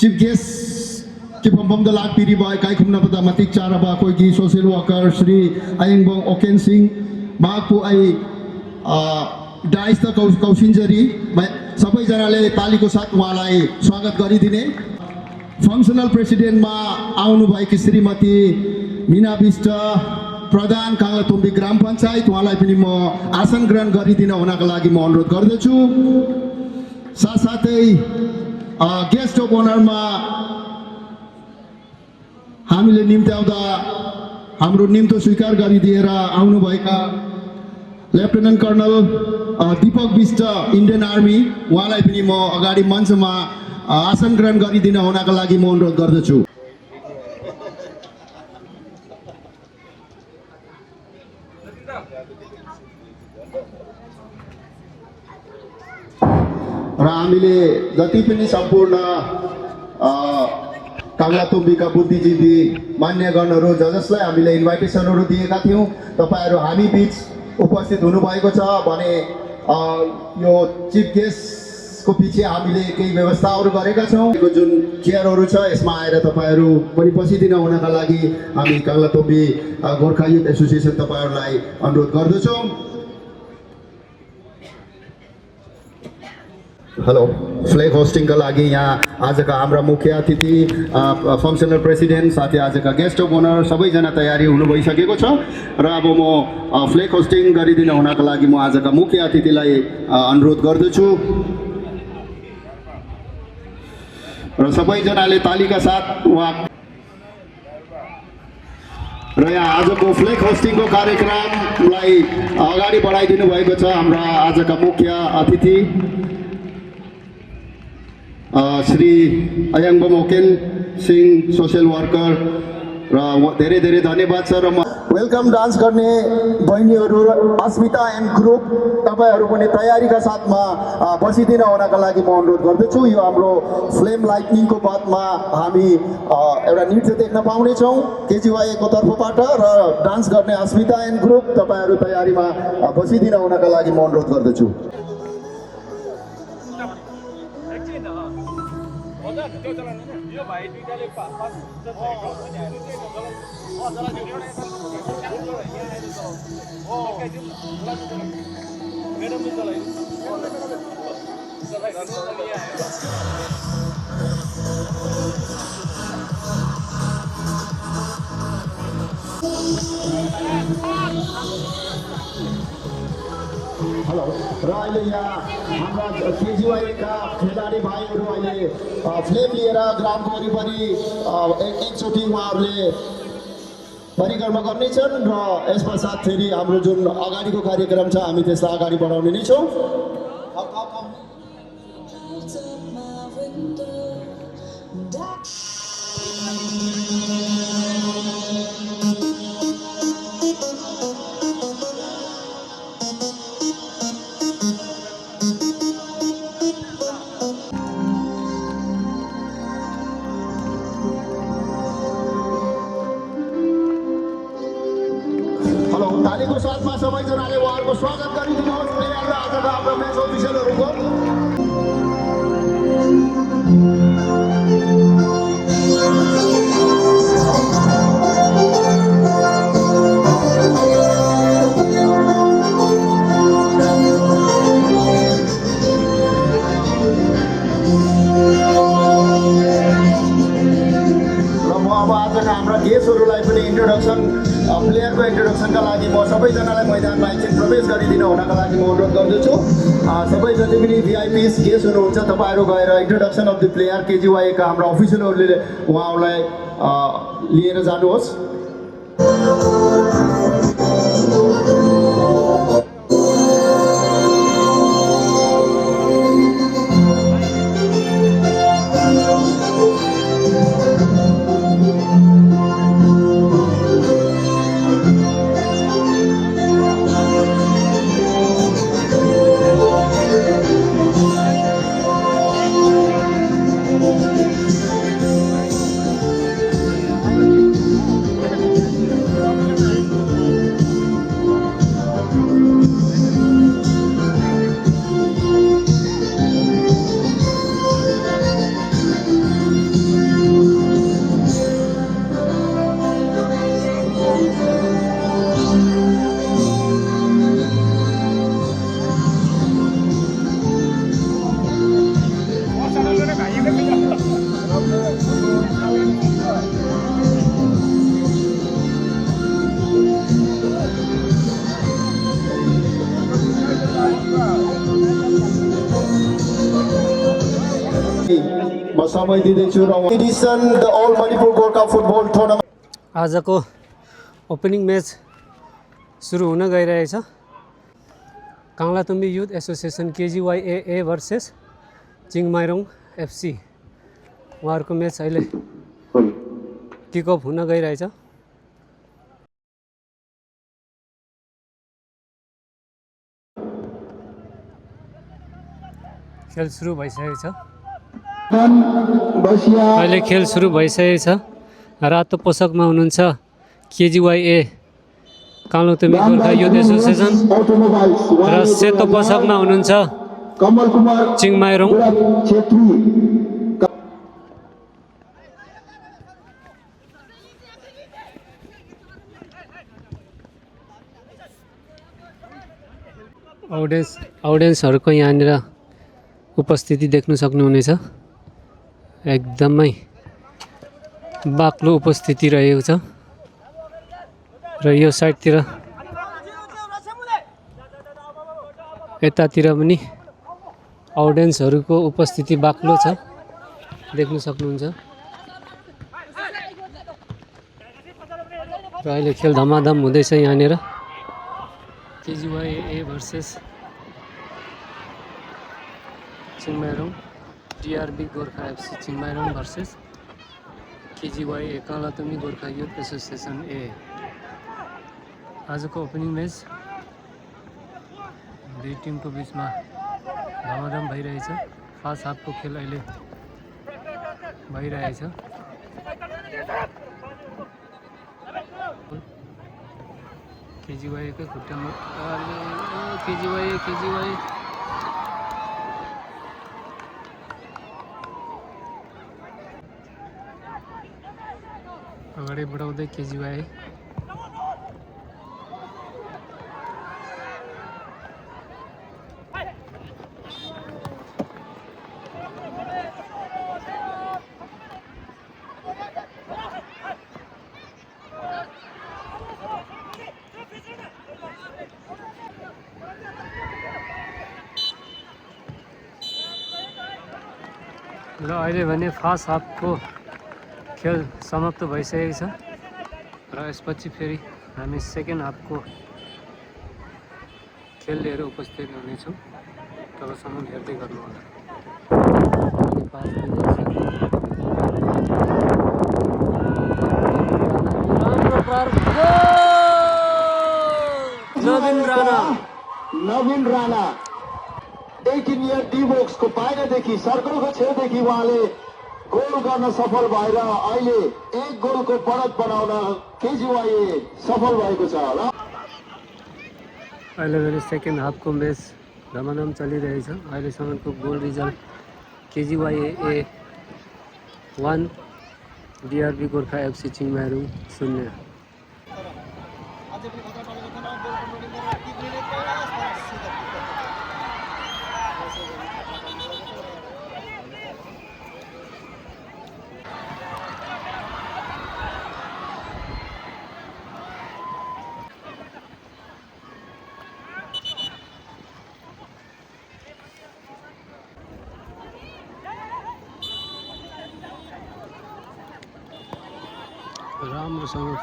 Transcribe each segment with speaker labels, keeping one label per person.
Speaker 1: chief guest Kipambam the Lak Piri Boy Kai Kumna Pada Matik Charaba Koigi social worker Sri Ayingbong Oken Singh Maku Ai Daista Kausinjari सबैजनाले तालीको साथ उहाँलाई स्वागत गरिदिने functional प्रेसिडेन्टमा आउनुभएकी Shrimati Meena Bista प्रधान काङ्लातुम्बी ग्राम पञ्चायत उहाँलाई पनि म आसन ग्रहण गरिदिन हुनका लागि म अनुरोध गर्दछु साथसाथै गेस्ट अफ अनरमा हामीले निम्त्याउँदा हाम्रो निम्तो स्वीकार गरिदिएर आउनुभएका lieutenant colonel Deepak Bisht Indian army उहाँलाई पनि म अगाडि मञ्चमा आसन ग्रहण गरिदिन हुनका लागि म अनुरोध गर्दछु र हामीले जति पनि सम्पूर्ण काङ्लातुम्बीका बुद्धिजीवी मान्यगणहरू जसलाई हामीले इन्भाइटेसनहरू दिएका थियौँ तपाईहरू हामी बीच उपस्थित हुनुभएको छ भने यो चिफ गेस्टको पछि हामीले केही व्यवस्थाहरू गरेका छौँ जुन चेयरहरू छ यसमा आएर तपाईहरू पनि बसिदिन हुनका लागि हामी काङ्लातुम्बी गोर्खा युथ एसोसिएसन तपाईहरूलाई अनुरोध गर्दछौँ हेलो फ्ल्याग होस्टिङका लागि यहाँ आजका हाम्रा मुख्य अतिथि फङ्सनल प्रेसिडेन्ट साथै आजका गेस्ट अफ अनर सबैजना तयारी हुनु भइसकेको छ र अब म फ्ल्याग होस्टिङ गरिदिन हुनका लागि म आजका मुख्य अतिथिलाई अनुरोध गर्दछु र सबैजनाले तालीका साथ उहाँ र यहाँ आजको फ्ल्याग होस्टिङको कार्यक्रमलाई अगाडि बढाइदिनु भएको छ हाम्रा आजका मुख्य अतिथि श्री अयंगबम ओकेन सिंह सोशल वर्कर र धेरै धेरै धन्यवाद छ र म वेलकम डान्स गर्ने बहिनीहरू अस्मिता एन्ड ग्रुप तपाईहरू पनि तयारीका साथमा बसिदिन हुनका लागि म अनुरोध गर्दछु यो हाम्रो फ्लेम लाइटनिङको बादमा हामी एउटा नृत्य देख्न पाउनेछौँ केजिवाईको तर्फबाट र डान्स गर्ने अस्मिता एन्ड ग्रुप तपाईहरू तयारीमा बसिदिन हुनका लागि म अनुरोध गर्दछु
Speaker 2: त्यो चलाउनु नि यो भाइ दुईटाले पास
Speaker 1: हेलो र अहिले यहाँ हाम्रा केजिवाईका खेलाडी भाइहरू अहिले फ्लेम लिएर ग्राउन्डको वरिपरि एकचोटि उहाँहरूले परिक्रमा गर्नेछन् र यस पश्चात फेरि हाम्रो जुन अगाडिको कार्यक्रम छ हामी त्यसलाई अगाडि बढाउने नै छौँ तालीको साथमा सबैजनाले उहाँहरूको स्वागत गरिदिनुहोस् प्लेयर र आजका हाम्रो म्याच अफिसियलहरूको र म अब आजका हाम्रा गेस्टहरूलाई पनि इन्ट्रोडक्सन प्लेयरको इन्ट्रोडक्सनका लागि म सबैजनालाई मैदानमा एकछिन प्रवेश गरिदिन हुनका लागि म अनुरोध गर्दछु सबै जति पनि भिआइपिस गेस्ट हुनुहुन्छ तपाईँहरू गएर इन्ट्रोडक्सन अफ द प्लेयर केजिवाईका हाम्रा अफिसियलहरूले उहाँहरूलाई लिएर जानुहोस् समय दिँदैछु र edition the all Manipur Gorkha football tournament
Speaker 3: आजको ओपनिङ म्याच सुरु हुन गइरहेछ। Kanglatumbi youth association KJYA versus Chingmeirong FC, उहाँहरूको म्याच अहिले किकअप हुन गइरहेछ। खेल सुरु भइसकेको छ। अहिले खेल सुरु भइसकेको छ। रातो पोसाकमा हुनुहुन्छ केजिवाइए काङ्लातुम्बी गोर्खा युथ एसोसिएसन र सेतो पोसाकमा हुनुहुन्छ
Speaker 1: कमल कुमार
Speaker 3: चिङमाइरोङ।
Speaker 1: छेत्री।
Speaker 3: अडियन्सहरूको यहाँनिर उपस्थिति देख्न सक्नुहुनेछ। एकदमै बाक्लो उपस्थिति रहेको छ र यो साइडतिर यतातिर पनि अडियन्सहरूको उपस्थिति बाक्लो छ, देख्न सक्नुहुन्छ। र अहिले खेल धमाधम हुँदैछ यहाँनिर। KGYA versus Chingmairong, DRB Gorkha FC Chingmairong versus KGYA Kanglatumbi Gorkha youth association A. आजको ओपनिङ म्याच दुई टिमको बिचमा धमाधम भइरहेछ। फर्स्ट हाफको खेल अहिले भइरहेछ। केजिवाइएकै खुट्टामा केजिवाइए अगाडि बढाउँदै केजिवाइए र अहिले भने फर्स्ट हाफको खेल समाप्त भइसकेको छ र यसपछि फेरि हामी सेकेन्ड हाफको खेल लिएर उपस्थित हुनेछौँ। तबसम्म हेर्दै गर्नुहोला।
Speaker 1: नवीन राणा 18 इयर डी बक्सको बाहिरदेखि सर्कलको छेउदेखि उहाँले गोल गर्न सफल भएर अहिले एक गोलको बढत बनाउन केजिवाइए सफल भएको छ।
Speaker 3: अहिले भने सेकेन्ड हाफको म्याच धमाधम चलिरहेछ। अहिलेसम्मको गोल रिजल्ट केजिवाइए 1, डिआरबी गोर्खा एफसी चिङमाइरोङ 0। राम्रोसँग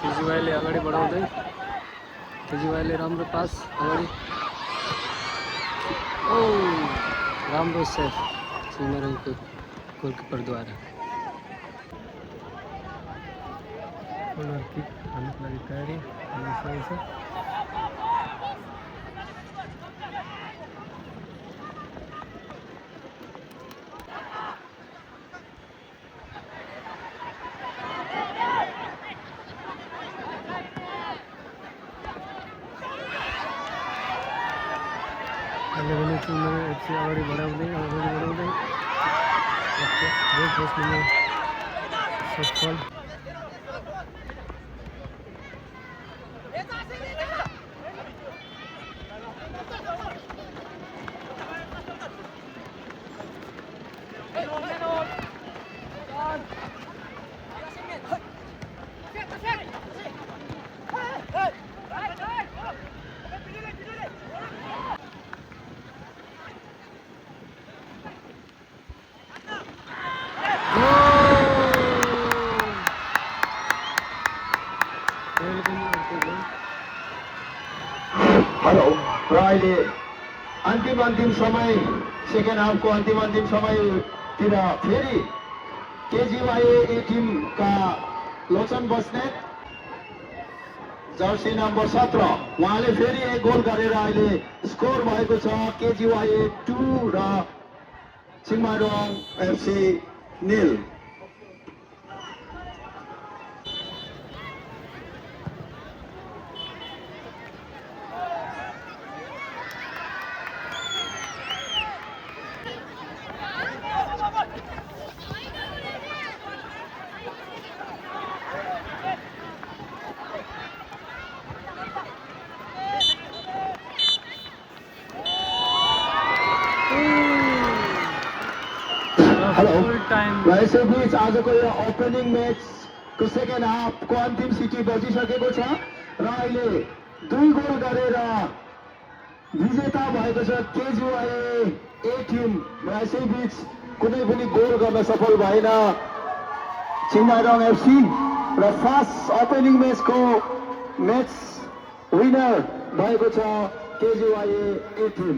Speaker 3: केजिवाइले अगाडि बढाउँदै केजिवाइले राम्रो पास अगाडि। ओ राम्रो सेभ चिङमाइरोङको गोलकिपरद्वारा। कर्नर किक हाल्नुको लागि तयारी हुनिसकेको छ। अहिले भने चिङमारी एफसी अगाडि बढाउँदै गोल पोस्ट नम्बर सफल।
Speaker 1: हेलो र अहिले अन्तिम समय सेकेन्ड हाफको अन्तिम समयतिर फेरि केजिवाई टिमका लोचन बस्नेत जर्सी नम्बर 17 उहाँले फेरि एक गोल गरेर अहिले स्कोर भएको छ केजिवाई 2 र चिङमारोङ एफसी 0। हेलो र यसैबीच आजको यो ओपनिङ म्याचको सेकेन्ड हाफको अन्तिम सिटी बजिसकेको छ र अहिले 2 गोल गरेर विजेता भएको छ केजिवाई टिम र यसैबीच कुनै पनि गोल गर्न सफल भएन चिङमारोङ एफसी र फर्स्ट ओपनिङ म्याच विनर भएको छ केजिवाई टिम।